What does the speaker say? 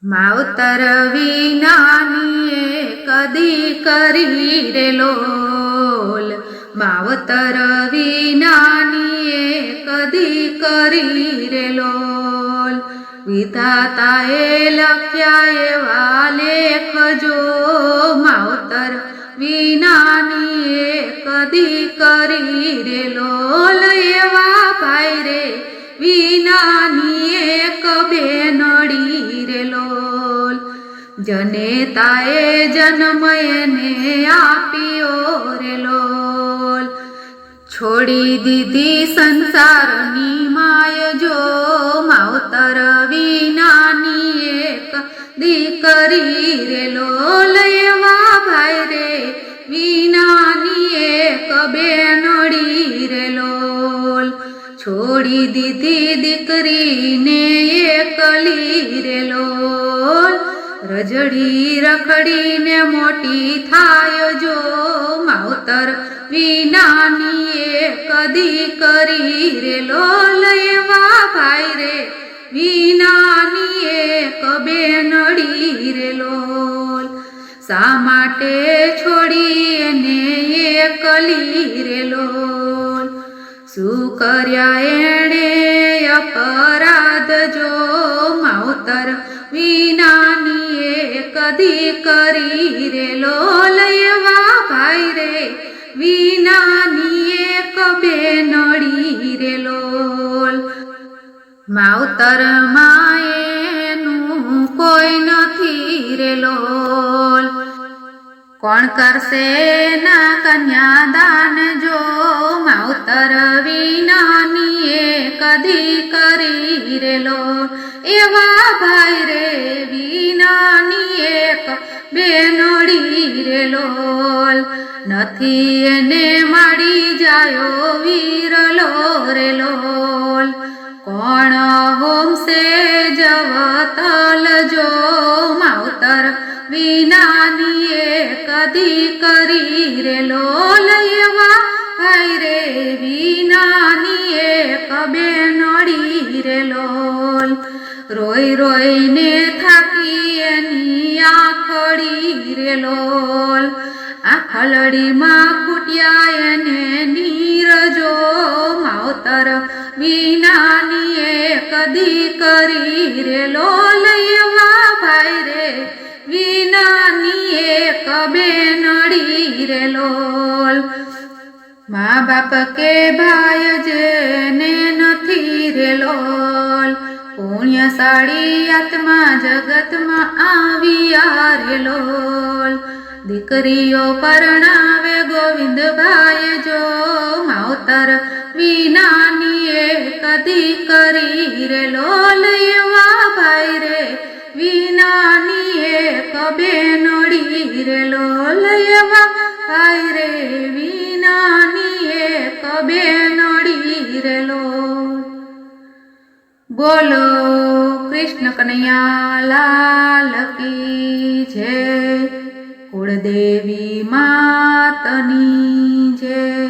માવતર વિનાની કદી કરી રે લોલ, માવતર વિનાની કદી કરી રે લોલ। વિધાતાએ લખ્યા એવા લેખજો, માવતર વિનાની કદી કરી રે લોલ। એવા ભાઈ રે વિનાની એક બેનડી રે લોલ, જનેતાએ જન્મ એને આપ્યો રે લોલ। છોડી દીધી સંસારની માય જો, માવતર વિનાની એક દીકરી રે લોલ। એવા ભાઈ રે વિનાની એક બેનડી રે લોલ, છોડી દીધી દીકરીને એકલી રે લોલ। રજડી રખડીને મોટી થાય જો, માવતર વિનાની કદી કરી રે લોલ। એવા ભાઈ રે વિનાની એક બેનડી રે લોલ, શા માટે છોડી એને એકલી રે લોલ। શું કર્યા એણે અપરાધ જો, માવતર વિનાની કદી કરી રે લોલ। એવા ભાઈ રે વિનાની એક બેનડી રે લોલ, માવતર માએનું કોઈ નથી રે લોલ। કોણ કરશે ના કન્યાદાન જો, માવતર વિનાની કદી કરી રે લોલ। એવા ભાઈ રે વિનાની એક બેનડી રે લોલ, નથી એને માડી જાયો વીરલો રે લોલ। કોણ હોમશે જવતલ જો, માવતર વિનાની કદી કરી રે લોલ। એવા ભાઈ રે વિનાની એક બેનડી રે લોલ, રોઈ રોઈને થાકી એની આંખડી રે લોલ। આંખલડીમાં ફૂટ્યા એને નીરજો, માવતર વિનાની કદી કરી રે લોલ। એવા ભાઈ રે વિનાની એક બેનડી રે લોલ, મા બાપ કે ભાઈ જેને નથી રે લોલ। પુણ્યશાળી આત્મા જગતમાં આવ્યા રે લોલ, દીકરીઓ પરણાવે ગોવિંદભાઈ જો, માવતર વિનાની કદી કરી રે લોલ। એવા ભાઈ રે વિનાની એક બેનડી રે લોલ, એવા ભાઈ રે વિનાની એક બેનડી રે લોલ। બોલો કૃષ્ણ કનૈયા લાલ કી જય, કુળદેવી માતની જય।